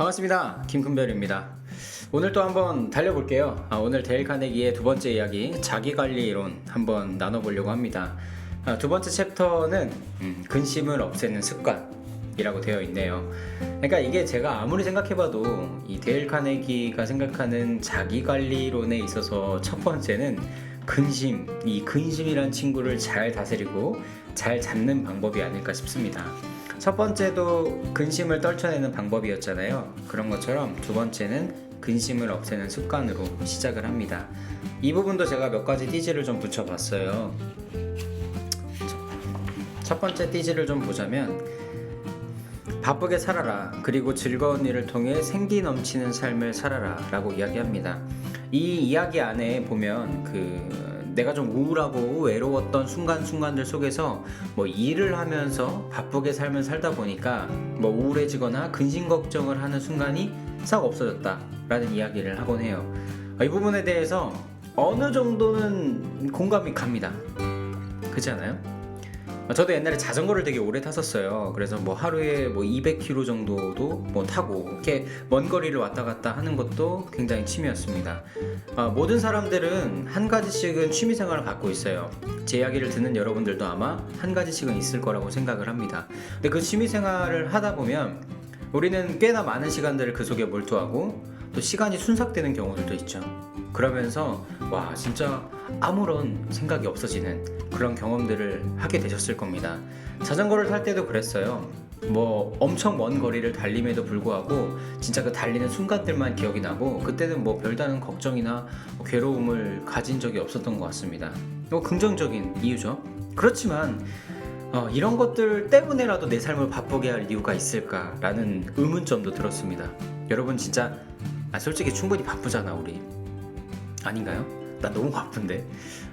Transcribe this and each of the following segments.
반갑습니다. 김금별입니다. 오늘 또 한번 달려볼게요. 오늘 데일 카네기의 두 번째 이야기, 자기관리 이론 한번 나눠보려고 합니다. 두 번째 챕터는 근심을 없애는 습관이라고 되어 있네요. 그러니까 이게 제가 아무리 생각해봐도 이 데일 카네기가 생각하는 자기관리론에 있어서 첫 번째는 이 근심이란 친구를 잘 다스리고 잘 잡는 방법이 아닐까 싶습니다. 첫 번째도 근심을 떨쳐내는 방법이었잖아요. 그런 것처럼 두 번째는 근심을 없애는 습관으로 시작을 합니다. 이 부분도 제가 몇 가지 띠지를 좀 붙여봤어요. 첫 번째 띠지를 좀 보자면, 바쁘게 살아라, 그리고 즐거운 일을 통해 생기 넘치는 삶을 살아라 라고 이야기합니다. 이 이야기 안에 보면 내가 좀 우울하고 외로웠던 순간순간들 속에서 일을 하면서 바쁘게 삶을 살다 보니까 우울해지거나 근심 걱정을 하는 순간이 싹 없어졌다 라는 이야기를 하곤 해요. 이 부분에 대해서 어느 정도는 공감이 갑니다. 그렇지 않아요? 저도 옛날에 자전거를 되게 오래 탔었어요. 그래서 하루에 200km 정도도 타고 이렇게 먼 거리를 왔다 갔다 하는 것도 굉장히 취미였습니다. 모든 사람들은 한 가지씩은 취미 생활을 갖고 있어요. 제 이야기를 듣는 여러분들도 아마 한 가지씩은 있을 거라고 생각을 합니다. 근데 그 취미 생활을 하다 보면 우리는 꽤나 많은 시간들을 그 속에 몰두하고 또 시간이 순삭되는 경우들도 있죠. 그러면서 진짜 아무런 생각이 없어지는 그런 경험들을 하게 되셨을 겁니다. 자전거를 탈 때도 그랬어요. 엄청 먼 거리를 달림에도 불구하고 진짜 그 달리는 순간들만 기억이 나고, 그때는 별다른 걱정이나 괴로움을 가진 적이 없었던 것 같습니다. 긍정적인 이유죠. 그렇지만 이런 것들 때문에라도 내 삶을 바쁘게 할 이유가 있을까라는 의문점도 들었습니다. 여러분 진짜 솔직히 충분히 바쁘잖아 우리. 아닌가요? 나 너무 바쁜데.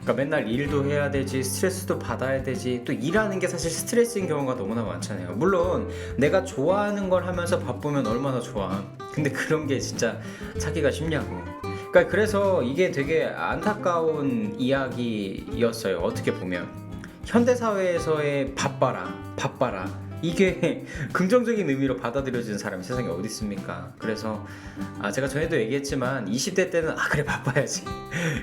그러니까 맨날 일도 해야 되지, 스트레스도 받아야 되지. 또 일하는 게 사실 스트레스인 경우가 너무나 많잖아요. 물론 내가 좋아하는 걸 하면서 바쁘면 얼마나 좋아. 근데 그런 게 진짜 찾기가 쉽냐고. 그래서 이게 되게 안타까운 이야기였어요. 어떻게 보면 현대사회에서의 바빠라 이게 긍정적인 의미로 받아들여지는 사람이 세상에 어디 있습니까? 그래서 제가 전에도 얘기했지만 20대 때는 그래 바빠야지.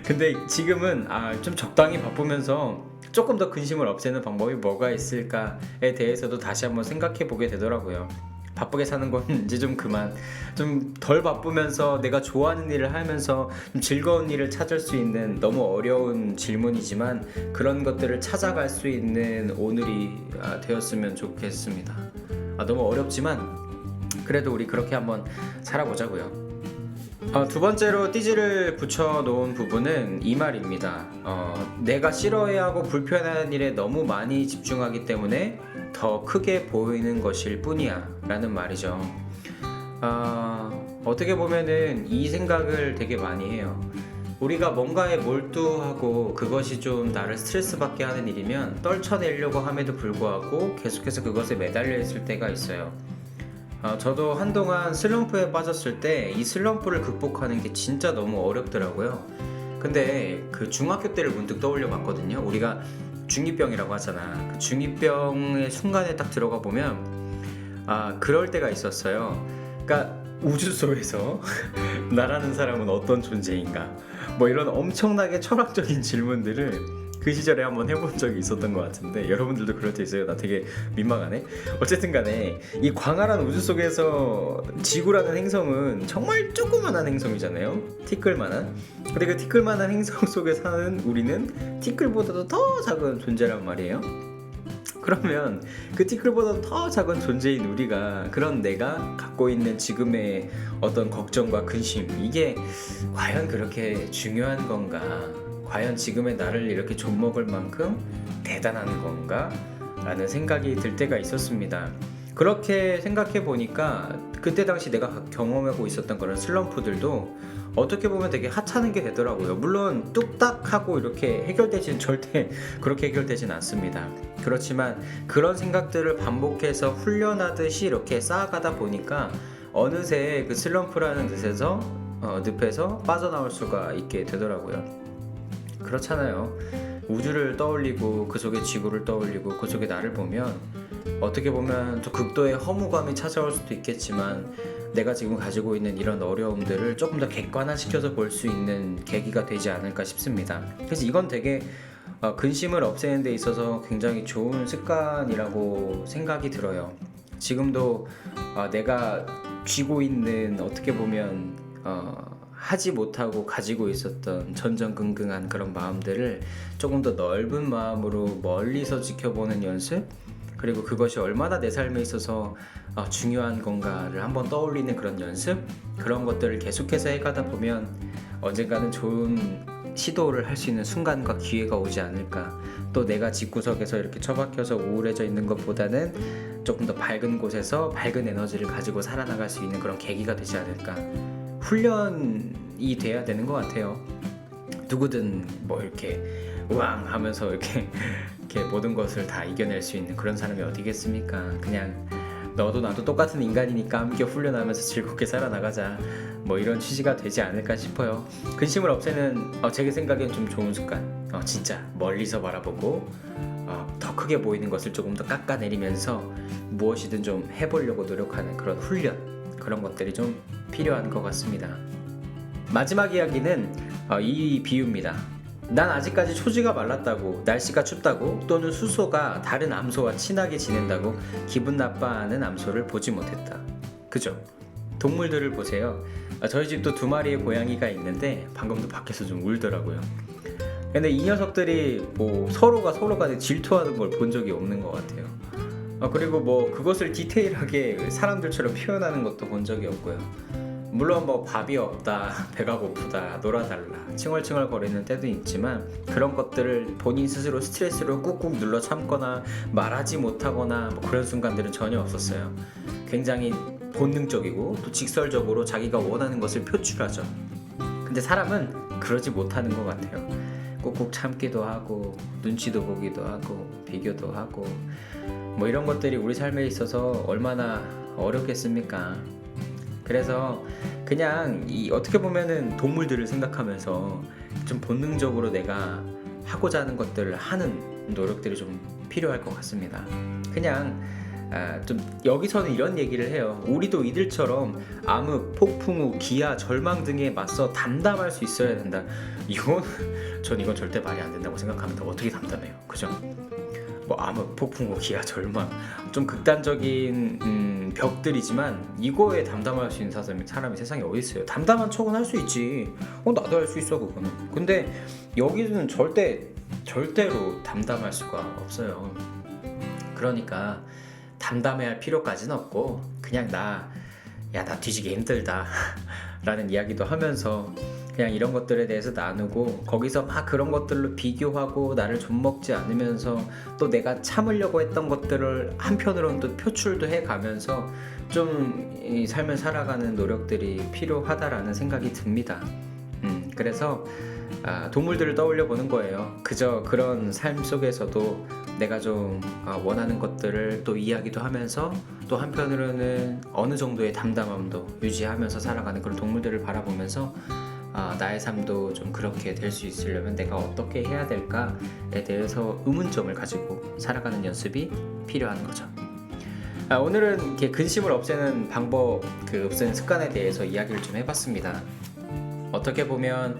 근데 지금은 좀 적당히 바쁘면서 조금 더 근심을 없애는 방법이 뭐가 있을까에 대해서도 다시 한번 생각해 보게 되더라고요. 바쁘게 사는 건 이제 좀 그만, 좀 덜 바쁘면서 내가 좋아하는 일을 하면서 좀 즐거운 일을 찾을 수 있는, 너무 어려운 질문이지만 그런 것들을 찾아갈 수 있는 오늘이 되었으면 좋겠습니다. 너무 어렵지만 그래도 우리 그렇게 한번 살아보자고요. 두 번째로 띠지를 붙여놓은 부분은 이 말입니다. 내가 싫어해야 하고 불편한 일에 너무 많이 집중하기 때문에 더 크게 보이는 것일 뿐이야 라는 말이죠. 어떻게 보면은 이 생각을 되게 많이 해요. 우리가 뭔가에 몰두하고 그것이 좀 나를 스트레스 받게 하는 일이면 떨쳐내려고 함에도 불구하고 계속해서 그것에 매달려 있을 때가 있어요. 저도 한동안 슬럼프에 빠졌을 때 이 슬럼프를 극복하는 게 진짜 너무 어렵더라고요. 근데 그 중학교 때를 문득 떠올려 봤거든요. 우리가 중2병이라고 하잖아. 그 중2병의 순간에 딱 들어가 보면 그럴 때가 있었어요. 그러니까 우주 속에서 나라는 사람은 어떤 존재인가, 이런 엄청나게 철학적인 질문들을 그 시절에 한번 해본 적이 있었던 것 같은데, 여러분들도 그럴 때 있어요? 나 되게 민망하네. 어쨌든 간에 이 광활한 우주 속에서 지구라는 행성은 정말 조그만한 행성이잖아요. 티끌만한. 근데 그 티끌만한 행성 속에 사는 우리는 티끌보다도 더 작은 존재란 말이에요. 그러면 그 티끌보다 더 작은 존재인 우리가, 그런 내가 갖고 있는 지금의 어떤 걱정과 근심, 이게 과연 그렇게 중요한 건가? 과연 지금의 나를 이렇게 좀먹을 만큼 대단한 건가? 라는 생각이 들 때가 있었습니다. 그렇게 생각해 보니까 그때 당시 내가 경험하고 있었던 그런 슬럼프들도 어떻게 보면 되게 하찮은 게 되더라고요. 물론 뚝딱하고 이렇게 해결되지는 절대 그렇게 해결되진 않습니다. 그렇지만 그런 생각들을 반복해서 훈련하듯이 이렇게 쌓아가다 보니까 어느새 그 슬럼프라는 늪에서 빠져나올 수가 있게 되더라고요. 그렇잖아요. 우주를 떠올리고 그 속에 지구를 떠올리고 그 속에 나를 보면 어떻게 보면 또 극도의 허무감이 찾아올 수도 있겠지만 내가 지금 가지고 있는 이런 어려움들을 조금 더 객관화시켜서 볼 수 있는 계기가 되지 않을까 싶습니다. 그래서 이건 되게 근심을 없애는 데 있어서 굉장히 좋은 습관이라고 생각이 들어요. 지금도 내가 쥐고 있는, 어떻게 보면 하지 못하고 가지고 있었던 전전긍긍한 그런 마음들을 조금 더 넓은 마음으로 멀리서 지켜보는 연습, 그리고 그것이 얼마나 내 삶에 있어서 중요한 건가를 한번 떠올리는 그런 연습, 그런 것들을 계속해서 해가다 보면 언젠가는 좋은 시도를 할 수 있는 순간과 기회가 오지 않을까. 또 내가 집구석에서 이렇게 처박혀서 우울해져 있는 것보다는 조금 더 밝은 곳에서 밝은 에너지를 가지고 살아나갈 수 있는 그런 계기가 되지 않을까. 훈련이 돼야 되는 것 같아요. 누구든 뭐 이렇게 우왕 하면서 이렇게 모든 것을 다 이겨낼 수 있는 그런 사람이 어디겠습니까? 그냥 너도 나도 똑같은 인간이니까 함께 훈련하면서 즐겁게 살아나가자, 뭐 이런 취지가 되지 않을까 싶어요. 근심을 없애는 제 생각엔 좀 좋은 습관, 진짜 멀리서 바라보고 더 크게 보이는 것을 조금 더 깎아내리면서 무엇이든 좀 해보려고 노력하는 그런 훈련, 그런 것들이 좀 필요한 것 같습니다. 마지막 이야기는 이 비유입니다. 난 아직까지 초지가 말랐다고, 날씨가 춥다고, 또는 수소가 다른 암소와 친하게 지낸다고 기분 나빠하는 암소를 보지 못했다. 그죠? 동물들을 보세요. 저희 집도 2마리의 고양이가 있는데 방금도 밖에서 좀 울더라고요. 근데 이 녀석들이 뭐 서로 간에 질투하는 걸 본 적이 없는 것 같아요. 그리고 뭐 그것을 디테일하게 사람들처럼 표현하는 것도 본 적이 없고요. 물론 뭐 밥이 없다, 배가 고프다, 놀아달라, 칭얼칭얼 거리는 때도 있지만 그런 것들을 본인 스스로 스트레스로 꾹꾹 눌러 참거나 말하지 못하거나 뭐 그런 순간들은 전혀 없었어요. 굉장히 본능적이고 또 직설적으로 자기가 원하는 것을 표출하죠. 근데 사람은 그러지 못하는 것 같아요. 꾹꾹 참기도 하고 눈치도 보기도 하고 비교도 하고 뭐 이런 것들이 우리 삶에 있어서 얼마나 어렵겠습니까? 그래서 그냥 어떻게 보면은 동물들을 생각하면서 좀 본능적으로 내가 하고자 하는 것들을 하는 노력들이 좀 필요할 것 같습니다. 그냥 좀 여기서는 이런 얘기를 해요. 우리도 이들처럼 암흑, 폭풍우, 기아, 절망 등에 맞서 담담할 수 있어야 된다. 전 이건 절대 말이 안 된다고 생각합니다. 어떻게 담담해요? 그죠? 뭐 암흑, 폭풍우, 기아, 절망, 좀 극단적인 벽들이지만 이거에 담담할 수 있는 사람이 세상에 어디 있어요? 담담한 척은 할 수 있지. 나도 할 수 있어 그거는. 근데 여기는 절대로 담담할 수가 없어요. 그러니까 담담해야 할 필요까지는 없고 그냥 나 뒤지기 힘들다 라는 이야기도 하면서 그냥 이런 것들에 대해서 나누고 거기서 막 그런 것들로 비교하고 나를 좀먹지 않으면서 또 내가 참으려고 했던 것들을 한편으로는 또 표출도 해가면서 좀 이 삶을 살아가는 노력들이 필요하다라는 생각이 듭니다. 그래서 동물들을 떠올려 보는 거예요. 그저 그런 삶 속에서도 내가 좀 원하는 것들을 또 이야기도 하면서 또 한편으로는 어느 정도의 담담함도 유지하면서 살아가는 그런 동물들을 바라보면서 나의 삶도 좀 그렇게 될 수 있으려면 내가 어떻게 해야 될까에 대해서 의문점을 가지고 살아가는 연습이 필요한 거죠. 오늘은 이렇게 근심을 없애는 방법, 없애는 습관에 대해서 이야기를 좀 해봤습니다. 어떻게 보면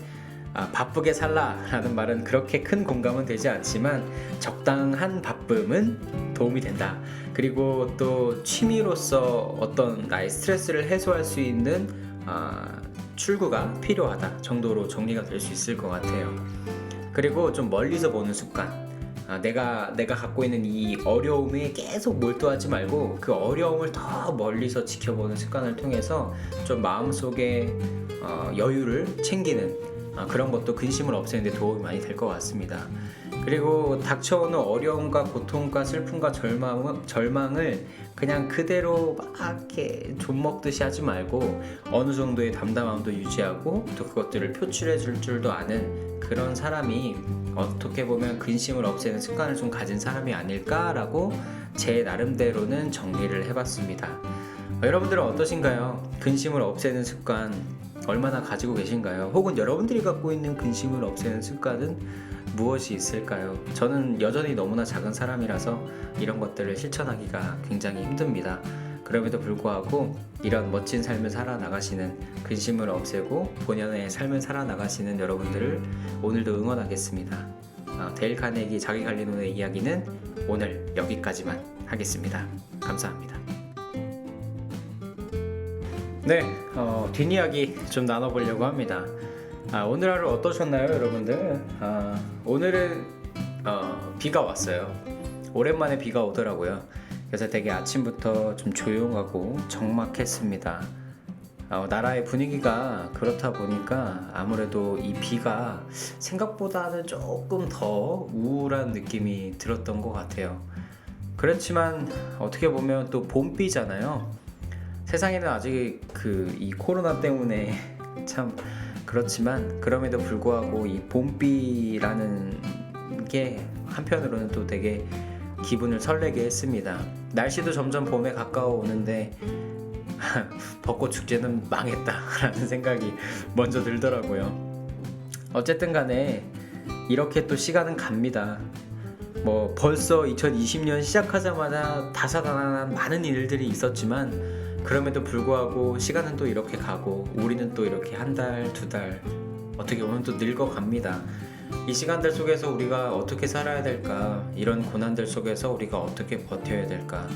바쁘게 살라라는 말은 그렇게 큰 공감은 되지 않지만 적당한 바쁨은 도움이 된다. 그리고 또 취미로서 어떤 나의 스트레스를 해소할 수 있는 출구가 필요하다 정도로 정리가 될 수 있을 것 같아요. 그리고 좀 멀리서 보는 습관, 내가 갖고 있는 이 어려움에 계속 몰두하지 말고 그 어려움을 더 멀리서 지켜보는 습관을 통해서 좀 마음속에 여유를 챙기는 그런 것도 근심을 없애는 데 도움이 많이 될 것 같습니다. 그리고 닥쳐오는 어려움과 고통과 슬픔과 절망을 그냥 그대로 막 이렇게 좀먹듯이 하지 말고 어느 정도의 담담함도 유지하고 또 그것들을 표출해 줄 줄도 아는 그런 사람이 어떻게 보면 근심을 없애는 습관을 좀 가진 사람이 아닐까라고 제 나름대로는 정리를 해봤습니다. 여러분들은 어떠신가요? 근심을 없애는 습관 얼마나 가지고 계신가요? 혹은 여러분들이 갖고 있는 근심을 없애는 습관은 무엇이 있을까요? 저는 여전히 너무나 작은 사람이라서 이런 것들을 실천하기가 굉장히 힘듭니다. 그럼에도 불구하고 이런 멋진 삶을 살아나가시는, 근심을 없애고 본연의 삶을 살아나가시는 여러분들을 오늘도 응원하겠습니다. 데일 카네기 자기관리론의 이야기는 오늘 여기까지만 하겠습니다. 감사합니다. 네, 뒷이야기 좀 나눠보려고 합니다. 오늘 하루 어떠셨나요, 여러분들? 오늘은 비가 왔어요. 오랜만에 비가 오더라고요. 그래서 되게 아침부터 좀 조용하고 적막했습니다. 나라의 분위기가 그렇다 보니까 아무래도 이 비가 생각보다는 조금 더 우울한 느낌이 들었던 것 같아요. 그렇지만 어떻게 보면 또 봄비잖아요. 세상에는 아직 이 코로나 때문에 참 그렇지만 그럼에도 불구하고 이 봄비라는 게 한편으로는 또 되게 기분을 설레게 했습니다. 날씨도 점점 봄에 가까워 오는데 벚꽃 축제는 망했다라는 생각이 먼저 들더라고요. 어쨌든 간에 이렇게 또 시간은 갑니다. 뭐 벌써 2020년 시작하자마자 다사다난한 많은 일들이 있었지만 그럼에도 불구하고 시간은 또 이렇게 가고 우리는 또 이렇게 한 달, 두 달 어떻게 보면 또 늙어갑니다. 이 시간들 속에서 우리가 어떻게 살아야 될까, 이런 고난들 속에서 우리가 어떻게 버텨야 될까,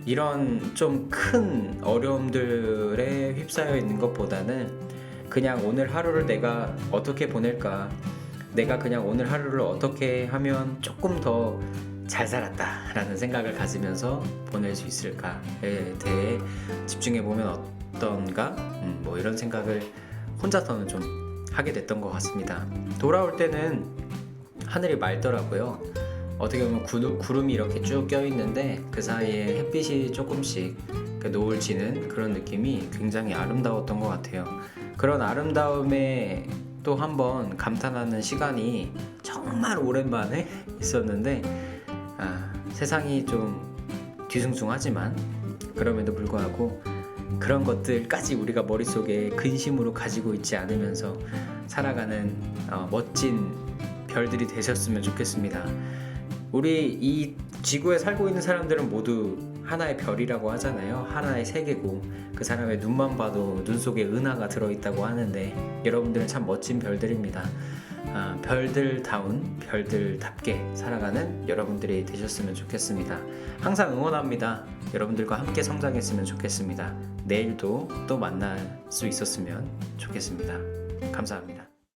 이런 좀 큰 어려움들에 휩싸여 있는 것보다는 그냥 오늘 하루를 내가 어떻게 보낼까, 내가 그냥 오늘 하루를 어떻게 하면 조금 더 잘 살았다 라는 생각을 가지면서 보낼 수 있을까에 대해 집중해보면 어떤가, 뭐 이런 생각을 혼자서는 좀 하게 됐던 것 같습니다. 돌아올 때는 하늘이 맑더라고요. 어떻게 보면 구름이 이렇게 쭉 껴있는데 그 사이에 햇빛이 조금씩 노을 지는 그런 느낌이 굉장히 아름다웠던 것 같아요. 그런 아름다움에 또 한번 감탄하는 시간이 정말 오랜만에 있었는데 세상이 좀 뒤숭숭하지만 그럼에도 불구하고 그런 것들까지 우리가 머릿속에 근심으로 가지고 있지 않으면서 살아가는 멋진 별들이 되셨으면 좋겠습니다. 우리 이 지구에 살고 있는 사람들은 모두 하나의 별이라고 하잖아요. 하나의 세계고 그 사람의 눈만 봐도 눈 속에 은하가 들어있다고 하는데 여러분들은 참 멋진 별들입니다. 별들다운 별들답게 살아가는 여러분들이 되셨으면 좋겠습니다. 항상 응원합니다. 여러분들과 함께 성장했으면 좋겠습니다. 내일도 또 만날 수 있었으면 좋겠습니다. 감사합니다.